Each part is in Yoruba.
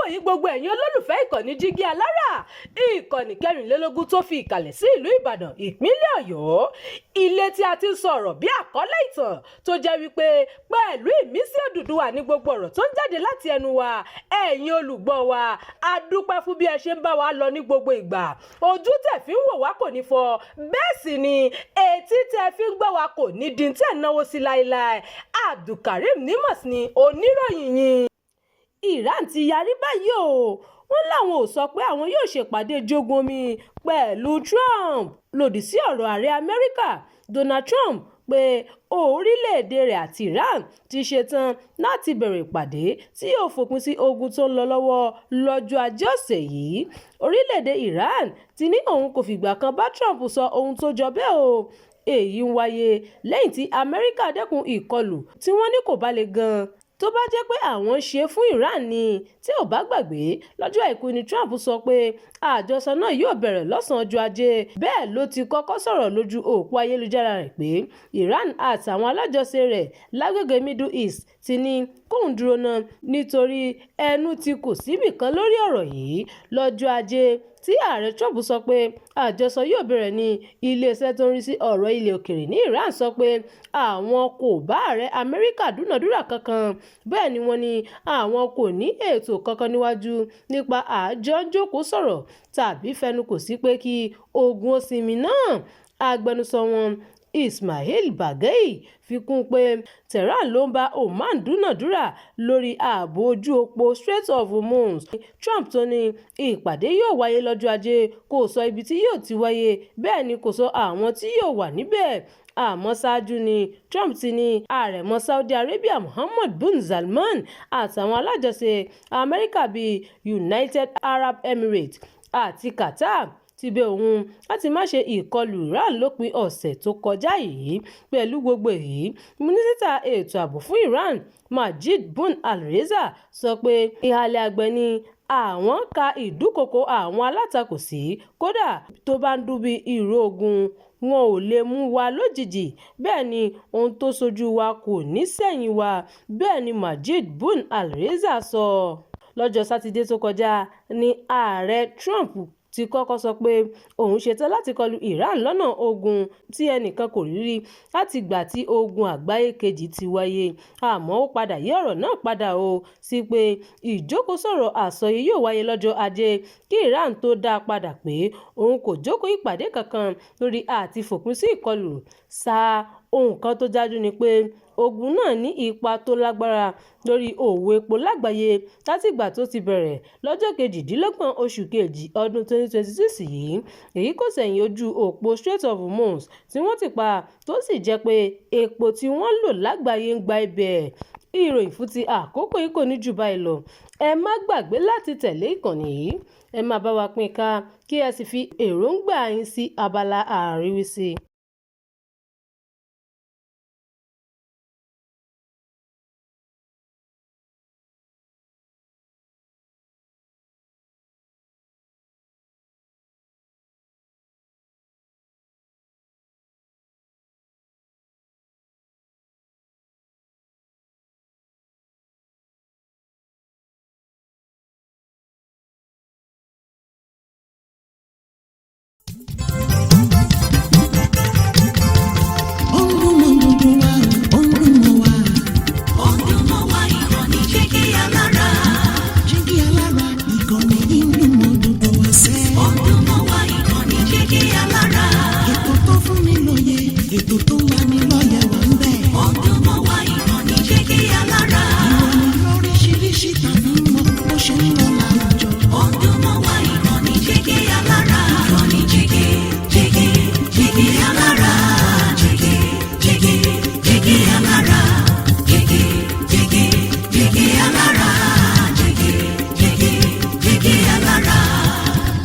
wòyí gbogbo ẹ̀yin olólùfẹ́ ìkànnì Jígí Alára, ìkànnì kẹrìnlélógún tó fi ìkàlẹ̀ sí ìlú Ìbàdàn, ìpínlẹ̀ Ọ̀yọ́. Ilé tí a ti ń sọ̀rọ̀ bí àkọ́lé ìtàn tó jẹ́ wípé pẹ̀lú ìmísí Odùduwà ní gbogbo ọ̀rọ̀ tó ń jáde láti ẹnu wa. Ẹ̀yin olùgbọ́ wa, a dúpẹ́ fún bí ẹ ṣe ń bá wa lọ ní gbogbo ìgbà. Ojú tẹ́ fi ń wò wá kò ní fọ́, bẹ́ẹ̀ sì ni etí tẹ́ fi ń gbọ́ wa kò ní di tẹ́ náwó sí láéláé. Abdulkareem Nimas ni oníròyìn yín. Iran ti yarí báyìí o, wọ́n láwọn ò sọ pé àwọn yóò ṣèpàdé jogun omi pẹ̀lú Trump lòdì sí ọ̀rọ̀ ààrẹ Amẹ́ríkà Donald Trump pé orílẹ̀-èdè rẹ̀ àti Iran ti ṣetán láti bẹ̀rẹ̀ ìpàdé tí yóò fòpin sí ogun tó ń lọ lọ́wọ́ lọ́jọ́ Ajé ọ̀sẹ̀ yìí. Orílẹ̀-èdè Iran ti ní òun kò fìgbà kan bá Trump sọ ohun tó jọ bẹ́ẹ̀ o. Èyí ń wáyé lẹ́yìn tí Amẹ́ríkà dẹ́kun ìkọlù tí wọ́n ní kò bá le gan-an tó bá jẹ́ pé àwọn ṣe fún Iran ni. Tí ò bá gbàgbé, lọ́jọ́ àìkú ni Trump sọ pé àjọsọ náà yóò bẹ̀rẹ̀ lọ́sàn-án ọjọ́ Ajé. Bẹ́ẹ̀ ló ti kọ́kọ́ sọ̀rọ̀ lójú òpó ayélujára rẹ̀ pé Iran àtàwọn alájọṣe rẹ̀ lágbègbè Middle East ti ní kóun dúró náà nítorí ẹnu ti kò síbì kan lórí ọ̀rọ̀ yìí. Lọ́jọ́ Ajé tí ààrẹ Trump sọ pé àjọsọ yóò bẹ̀rẹ̀ ní iléeṣẹ́ tó ń rí sí ọ̀rọ̀ ilẹ̀ òkèèrè ní Iran sọ pé àwọn kò bá ààrẹ Amẹ́ríkà dúnàdúrà kankan. Bẹ́ẹ̀ ni wọ́n ní àwọn kò ní ètò kankan níwájú nípa àjọ jókòó sọ̀rọ̀ tàbí fẹnukò sí pé kí ogun ó sinmi náà. Agbẹnusọ wọn Ismail Baghei fi kún pé Tehran ló ń bá Oman dúnàdúrà lórí ààbò ojú òpó Strait of Hormuz. Trump tó ní ìpàdé yóò wáyé lọ́jọ́ Ajé kò sọ ibi tí yóò ti wáyé, bẹ́ẹ̀ ni kò sọ àwọn tí yóò wà níbẹ̀. Àmọ́ ṣáájú ni Trump ti ní àrẹ̀mọ Saudi Arabia Mohammed bin Salman àtàwọn alájọṣe Amẹ́ríkà bíi United Arab Emirates àti Qatar ti bẹ̀ òun láti má ṣe ìkọlù Iran lópin ọ̀sẹ̀ tó kọjá yìí. Pẹ̀lú gbogbo èyí, mínísítà ètò ààbò fún Iran Majid bin al-Reza sọ pé ìhàlẹ̀ àgbẹ̀ ni àwọn ka ìdúkokò àwọn alátakò sí, kódà tó bá ń dún bí ìró ogun wọn ò lè mú wa lójijì. Bẹ́ẹ̀ ni ohun tó ṣojú wa kò ní sẹ́yìn wa. Bẹ́ẹ̀ ni Majid bin al-Reza sọ. Lọ́jọ́ Sátidé tó kọjá ni ààrẹ Trump ti kọ́kọ́ sọ pé òun ṣetán láti kọlu Iran lọ́nà ogun tí ẹnìkan kò rí rí láti ìgbà tí ogun àgbáyé kejì ti wáyé. Àmọ́ ó padà yí ọ̀rọ̀ náà padà o sí pé ìjókòó-sọ̀rọ̀ àsọyé yóò wáyé lọ́jọ́ Ajé kí Iran tó dá a padà pé òun kò jókòó ìpàdé kankan lórí àti fòpin sí ìkọlù. Ohun kan tó dájú ni pé ogun náà ní ipa tó lágbára lórí òwò epo lágbàáyé látìgbà tó ti bẹ̀rẹ̀ lọ́jọ́ 28 oṣù kejì ọdún 2026 yìí. Èyí kò sẹ̀yìn ojú òpó Strait of Hormuz tí wọ́n ti pa tó sì jẹ́ pé epo tí wọ́n lò lágbàáyé ń gba ibẹ̀. Ìròyìn fún ti àkókò yìí kò ní jù báyìí lọ. Ẹ má gbàgbé láti tẹ̀lé ìkànnì yìí. Ẹ máa bá wa pín ká kí ẹ sì fi èròǹgbà yín sí abala àríwísí.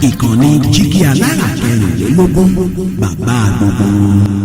Ìkànnì Jígí Alára kẹrìnlélógún, bàbá gbogbo.